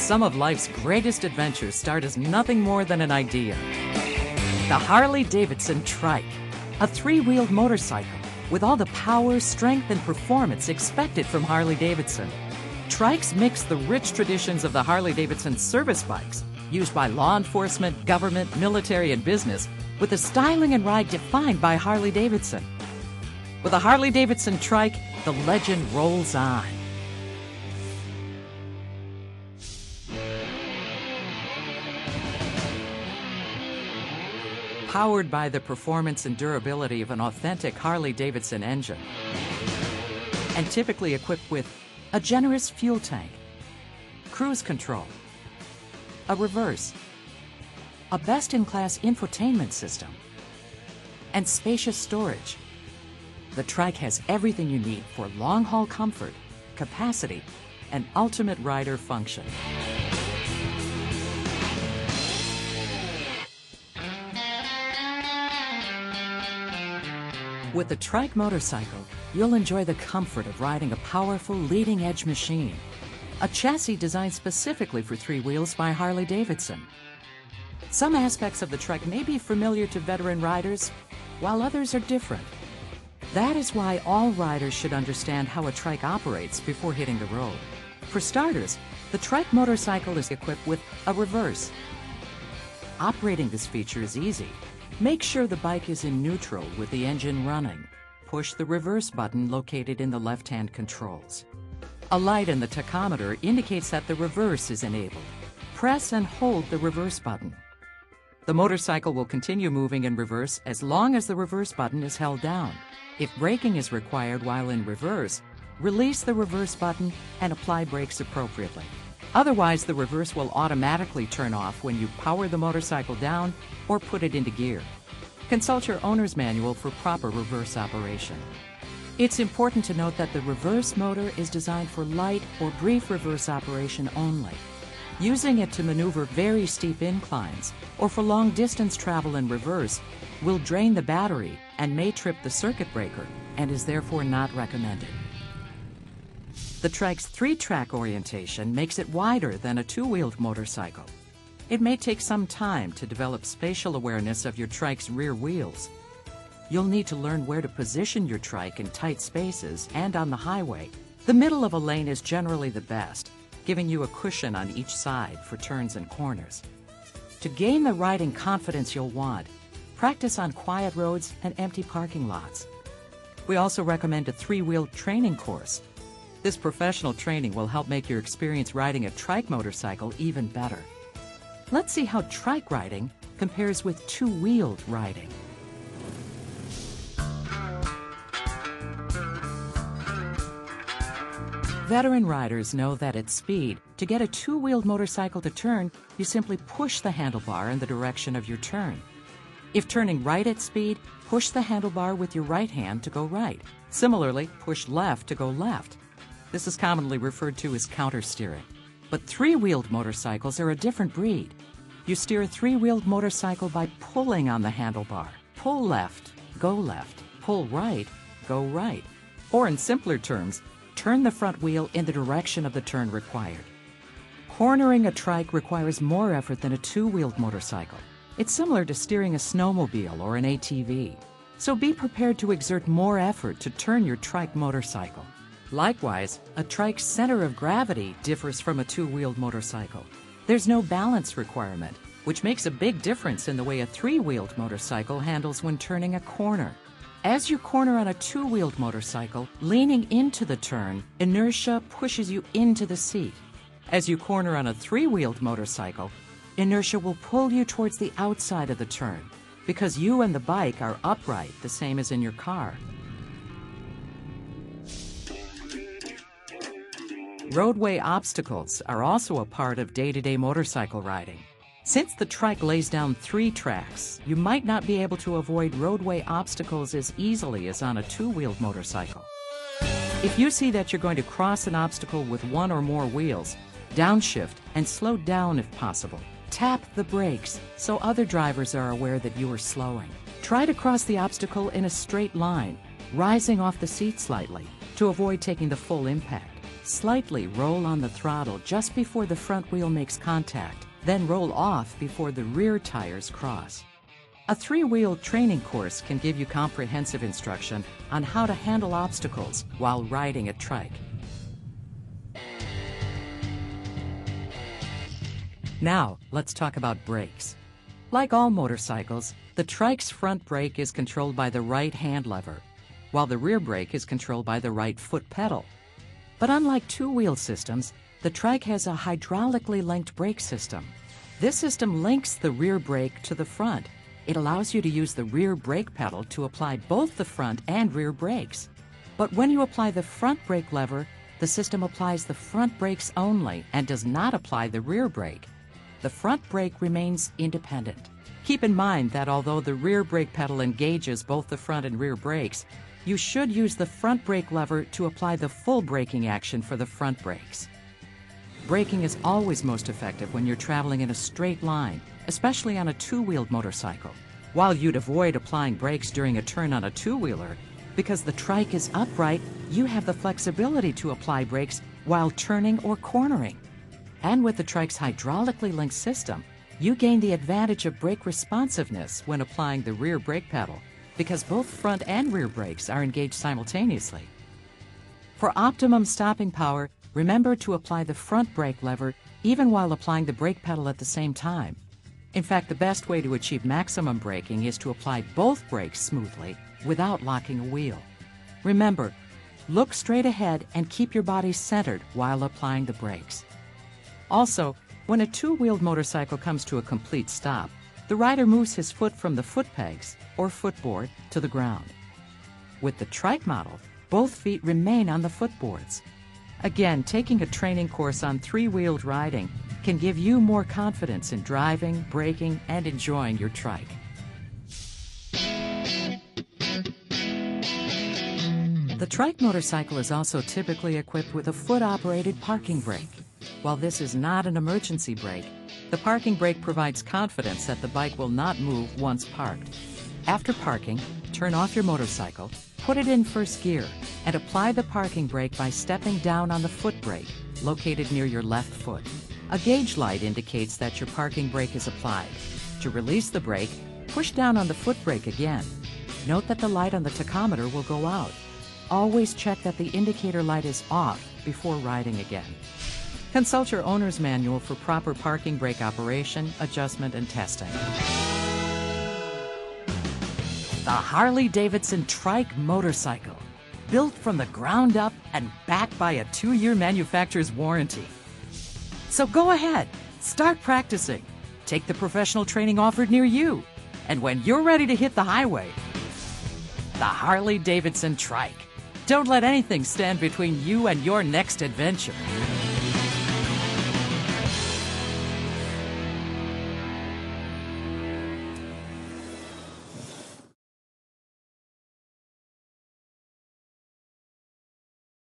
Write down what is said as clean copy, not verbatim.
Some of life's greatest adventures start as nothing more than an idea. The Harley-Davidson Trike, a three-wheeled motorcycle with all the power, strength, and performance expected from Harley-Davidson. Trikes mix the rich traditions of the Harley-Davidson service bikes used by law enforcement, government, military, and business with the styling and ride defined by Harley-Davidson. With the Harley-Davidson Trike, the legend rolls on. Powered by the performance and durability of an authentic Harley-Davidson engine, and typically equipped with a generous fuel tank, cruise control, a reverse, a best-in-class infotainment system, and spacious storage. The Trike has everything you need for long-haul comfort, capacity, and ultimate rider function. With the Trike motorcycle, you'll enjoy the comfort of riding a powerful, leading-edge machine, a chassis designed specifically for three wheels by Harley-Davidson. Some aspects of the Trike may be familiar to veteran riders, while others are different. That is why all riders should understand how a Trike operates before hitting the road. For starters, the Trike motorcycle is equipped with a reverse. Operating this feature is easy. Make sure the bike is in neutral with the engine running. Push the reverse button located in the left-hand controls. A light in the tachometer indicates that the reverse is enabled. Press and hold the reverse button. The motorcycle will continue moving in reverse as long as the reverse button is held down. If braking is required while in reverse, release the reverse button and apply brakes appropriately. Otherwise, the reverse will automatically turn off when you power the motorcycle down or put it into gear. Consult your owner's manual for proper reverse operation. It's important to note that the reverse motor is designed for light or brief reverse operation only. Using it to maneuver very steep inclines or for long-distance travel in reverse will drain the battery and may trip the circuit breaker and is therefore not recommended. The Trike's three-track orientation makes it wider than a two-wheeled motorcycle. It may take some time to develop spatial awareness of your Trike's rear wheels. You'll need to learn where to position your Trike in tight spaces and on the highway. The middle of a lane is generally the best, giving you a cushion on each side for turns and corners. To gain the riding confidence you'll want, practice on quiet roads and empty parking lots. We also recommend a three-wheeled training course. This professional training will help make your experience riding a Trike motorcycle even better. Let's see how Trike riding compares with two-wheeled riding. Veteran riders know that at speed, to get a two-wheeled motorcycle to turn, you simply push the handlebar in the direction of your turn. If turning right at speed, push the handlebar with your right hand to go right. Similarly, push left to go left. This is commonly referred to as counter-steering. But three-wheeled motorcycles are a different breed. You steer a three-wheeled motorcycle by pulling on the handlebar. Pull left, go left. Pull right, go right. Or in simpler terms, turn the front wheel in the direction of the turn required. Cornering a Trike requires more effort than a two-wheeled motorcycle. It's similar to steering a snowmobile or an ATV. So be prepared to exert more effort to turn your Trike motorcycle. Likewise, a Trike's center of gravity differs from a two-wheeled motorcycle. There's no balance requirement, which makes a big difference in the way a three-wheeled motorcycle handles when turning a corner. As you corner on a two-wheeled motorcycle, leaning into the turn, inertia pushes you into the seat. As you corner on a three-wheeled motorcycle, inertia will pull you towards the outside of the turn, because you and the bike are upright, the same as in your car. Roadway obstacles are also a part of day-to-day motorcycle riding. Since the Trike lays down three tracks, you might not be able to avoid roadway obstacles as easily as on a two-wheeled motorcycle. If you see that you're going to cross an obstacle with one or more wheels, downshift and slow down if possible. Tap the brakes so other drivers are aware that you are slowing. Try to cross the obstacle in a straight line, rising off the seat slightly, to avoid taking the full impact. Slightly roll on the throttle just before the front wheel makes contact, then roll off before the rear tires cross. A three-wheel training course can give you comprehensive instruction on how to handle obstacles while riding a trike. Now, let's talk about brakes. Like all motorcycles, the trike's front brake is controlled by the right hand lever, while the rear brake is controlled by the right foot pedal. But unlike two-wheel systems, the trike has a hydraulically linked brake system. This system links the rear brake to the front. It allows you to use the rear brake pedal to apply both the front and rear brakes. But when you apply the front brake lever, the system applies the front brakes only and does not apply the rear brake. The front brake remains independent. Keep in mind that although the rear brake pedal engages both the front and rear brakes, you should use the front brake lever to apply the full braking action for the front brakes. Braking is always most effective when you're traveling in a straight line, especially on a two-wheeled motorcycle. While you'd avoid applying brakes during a turn on a two-wheeler, because the trike is upright, you have the flexibility to apply brakes while turning or cornering. And with the trike's hydraulically linked system, you gain the advantage of brake responsiveness when applying the rear brake pedal, because both front and rear brakes are engaged simultaneously. For optimum stopping power, remember to apply the front brake lever even while applying the brake pedal at the same time. In fact, the best way to achieve maximum braking is to apply both brakes smoothly without locking a wheel. Remember, look straight ahead and keep your body centered while applying the brakes. Also, when a two-wheeled motorcycle comes to a complete stop, the rider moves his foot from the foot pegs, or footboard, to the ground. With the trike model, both feet remain on the footboards. Again, taking a training course on three-wheeled riding can give you more confidence in driving, braking, and enjoying your trike. The trike motorcycle is also typically equipped with a foot-operated parking brake. While this is not an emergency brake, the parking brake provides confidence that the bike will not move once parked. After parking, turn off your motorcycle, put it in first gear, and apply the parking brake by stepping down on the foot brake, located near your left foot. A gauge light indicates that your parking brake is applied. To release the brake, push down on the foot brake again. Note that the light on the tachometer will go out. Always check that the indicator light is off before riding again. Consult your owner's manual for proper parking brake operation, adjustment, and testing. The Harley-Davidson Trike motorcycle, built from the ground up and backed by a 2-year manufacturer's warranty. So go ahead, start practicing, take the professional training offered near you, and when you're ready to hit the highway, the Harley-Davidson Trike. Don't let anything stand between you and your next adventure.